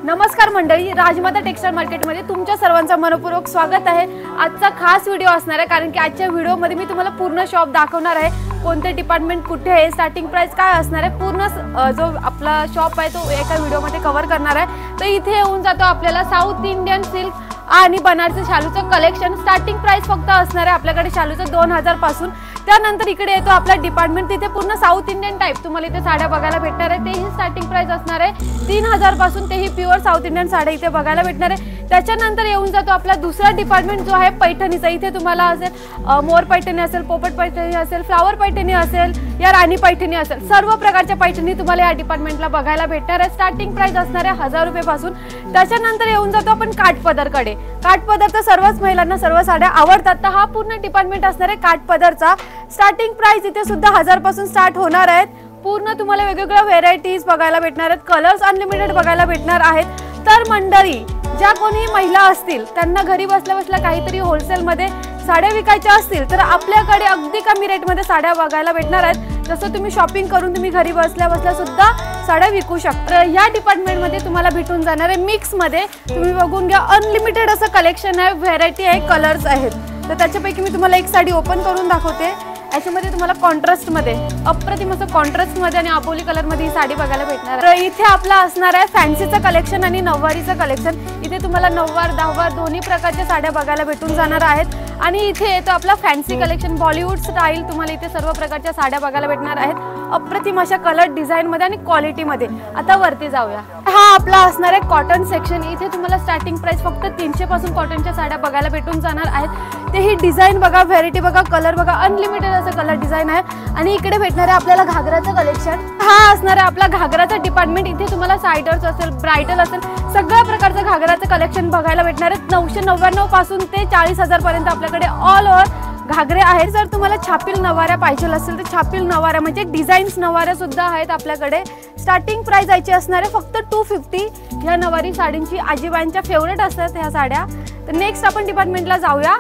नमस्कार मंडळी, राजमाता टेक्सटाईल मार्केटमध्ये तुमच्या सर्वांचं मनपूर्वक स्वागत आहे। आजचा खास व्हिडिओ असणार आहे कारण की आजच्या व्हिडिओमध्ये मी तुम्हाला पूर्ण शॉप दाखवणार आहे। कोणते डिपार्टमेंट कुठे आहे, स्टार्टिंग प्राइस काय असणार आहे, पूर्ण जो आपला शॉप आहे तो एका व्हिडिओमध्ये कव्हर करणार आहे। तर इथे येऊन जातो आपल्याला साऊथ इंडियन सिल्क आणि बनारसी शालूचं कलेक्शन। स्टार्टिंग प्राइस फक्त असणार आहे आपल्याकडे शालूचं 2000 पासून। त्यानंतर इकडे येतो आपला डिपार्टमेंट, तिथे पूर्ण साऊथ इंडियन टाइप तुम्हाला इथे साड्या बघायला भेटणार आहे। तेही स्टार्टिंग प्राइस असणार आहे 3000 पासून, तेही प्युअर साऊथ इंडियन साड्या इथे बघायला भेटणार आहे। त्याच्यानंतर येऊन जातो आपला दुसरा डिपार्टमेंट जो आहे पैठणीचा। इथे तुम्हाला असेल मोर पैठणी असेल, पोपट पैठणी असेल, फ्लावर पैठणी असेल या राणी पैठणी असेल, सर्व प्रकारच्या पैठणी तुम्हाला या डिपार्टमेंटला बघायला भेटणार आहे। स्टार्टिंग प्राइस असणार आहे 1000 रुपये पासून। त्याच्यानंतर येऊन जातो आपण काठपदरकडे। काठपदर तर सर्वच महिलांना सर्व साड्या आवडतात, तर हा पूर्ण डिपार्टमेंट असणार आहे काठपदरचा। स्टार्टिंग प्राइस इथे सुद्धा 1000 पासून स्टार्ट होणार आहेत। पूर्ण तुम्हाला वेगवेगळ्या व्हेरायटीज बघायला भेटणार आहेत, कलर्स अनलिमिटेड बघायला भेटणार आहेत। तर मंडळी, ज्या कोणी महिला असतील त्यांना घरी बसल्या बसल्या काहीतरी होलसेल मध्ये साड्या विकायच्या असतील तर आपल्याकडे अगदी कमी रेट मध्ये साड्या बघायला भेटणार आहेत। जसं तुम्ही शॉपिंग करून तुम्ही घरी बसल्या बसल्या सुद्धा साड्या विकू शकता। या डिपार्टमेंट मध्ये तुम्हाला भेटून जाणार आहे मिक्स मध्ये, तुम्ही बघून घ्या, अनलिमिटेड असं कलेक्शन आहे, व्हेरायटी आहे, कलर्स आहेत। तर त्याच्यापैकी मी तुम्हाला एक साडी ओपन करून दाखवते। याच्यामध्ये तुम्हाला कॉन्ट्रास्ट मध्ये अप्रतिम असं कॉन्ट्रास्ट मध्ये आणि अबोली कलर मध्ये ही साडी बघायला भेटणार आहे। तर इथे आपला असणार आहे फॅन्सीचं कलेक्शन आणि नववारीचं कलेक्शन। इथे तुम्हाला नववार दहावार दोन्ही प्रकारच्या साड्या बघायला भेटून जाणार आहेत। आणि इथे येतो आपला फॅन्सी कलेक्शन, बॉलिवूड स्टाईल, तुम्हाला इथे सर्व प्रकारच्या साड्या बघायला भेटणार आहेत अप्रतिम अशा कलर डिझाइन मध्ये आणि क्वालिटी मध्ये। आता वरती जाऊया, हा आपला असणार आहे कॉटन सेक्शन। इथे तुम्हाला स्टार्टिंग प्राइस फक्त 300 पासून कॉटनच्या साड्या बघायला भेटून जाणार आहेत। तेही डिझाइन बघा, व्हेरायटी बघा, कलर बघा, अनलिमिटेड असं कलर डिझाइन आहे। आणि इकडे भेटणार आहे आपल्याला घागराचं कलेक्शन। हा असणार आहे आपला घागराचा डिपार्टमेंट। इथे तुम्हाला साइडर्स असेल, ब्राइडल असेल, सगळ्या प्रकारचं घागराचं कलेक्शन बघायला भेटणार आहे। 999 पासून ते 40000 पर्यंत आपल्याकडे ऑल ओव्हर घागरे आहेत। जर तुम्हाला छापील नवाऱ्या पाहिजे असेल तर छापील नवाऱ्या म्हणजे डिझाईन्स नवाऱ्या सुद्धा आहेत आपल्याकडे। स्टार्टिंग प्राइस याची असणार आहे फक्त 250। ह्या नवारी साडींची आजीबाईंच्या फेवरेट असतात ह्या साड्या। तर नेक्स्ट आपण डिपार्टमेंटला जाऊया।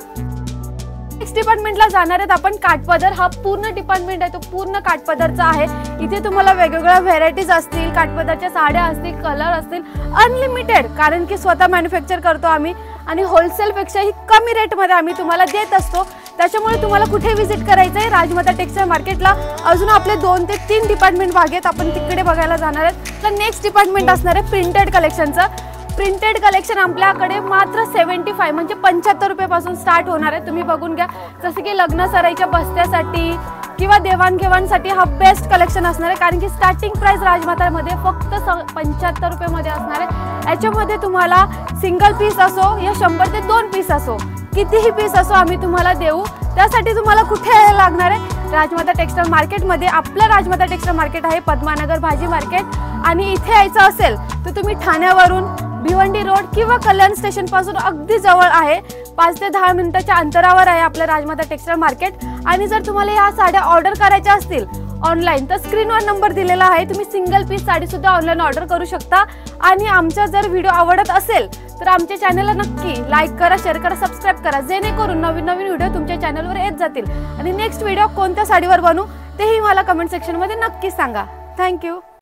नेक्स्ट डिपार्टमेंटला जाणार आहेत आपण काठपदर। हा पूर्ण डिपार्टमेंट आहे तो पूर्ण काठपदरचा आहे। इथे तुम्हाला वेगवेगळ्या व्हेरायटीज असतील, काठपदरच्या साड्या असतील, कलर असतील, अनलिमिटेड, कारण की स्वतः मॅन्युफॅक्चर करतो आम्ही आणि होलसेल पेक्षाही कमी रेट मध्ये आम्ही तुम्हाला देत असतो। त्याच्यामुळे तुम्हाला कुठे विजिट करायचं आहे, राजमाता टेक्सटाईल मार्केटला। अजून आपले 2 ते 3 डिपार्टमेंट भाग आपण तिकडे बघायला जाणार आहेत। तर नेक्स्ट डिपार्टमेंट असणार आहे प्रिंटेड कलेक्शनचं। प्रिंटेड कलेक्शन आपल्याकडे मात्र 75 म्हणजे 75 रुपये पासून स्टार्ट होणार आहे। तुम्ही बघून घ्या, जसं की लग्न सराईच्या बस्त्यासाठी किंवा देवाणघेवाणसाठी हा बेस्ट कलेक्शन असणार आहे, कारण की स्टार्टिंग प्राइस राजमातामध्ये फक्त 75 रुपये मध्ये असणार आहे। याच्यामध्ये तुम्हाला सिंगल पीस असो या 100 ते 2 पीस असो, कितीही पीस असो आम्ही तुम्हाला देऊ। त्यासाठी तुम्हाला कुठे यायला लागणार आहे, राजमाता टेक्सटाईल मार्केटमध्ये। आपलं राजमाता टेक्सटाईल मार्केट आहे पद्मानगर भाजी मार्केट। आणि इथे यायचं असेल तर तुम्ही ठाण्यावरून भिवंडी रोड किंवा कल्याण स्टेशन पासून अगदी जवळ आहे, 5 ते 10 मिनिटाच्या अंतरावर आहे आपलं राजमाता टेक्सटाईल मार्केट। आणि जर तुम्हाला या साड्या ऑर्डर करायच्या असतील ऑनलाईन तर स्क्रीनवर नंबर दिलेला आहे, तुम्ही सिंगल पीस साडी सुद्धा ऑनलाईन ऑर्डर करू शकता। आणि आमचा जर व्हिडिओ आवडत असेल तर आमच्या चॅनलला नक्की लाईक करा, शेअर करा, सबस्क्राईब करा, जेणेकरून नवीन नवीन व्हिडिओ तुमच्या चॅनलवर येत जातील। आणि नेक्स्ट व्हिडिओ कोणत्या साडीवर बनवू तेही मला कमेंट सेक्शन मध्ये नक्की सांगा। थँक्यू।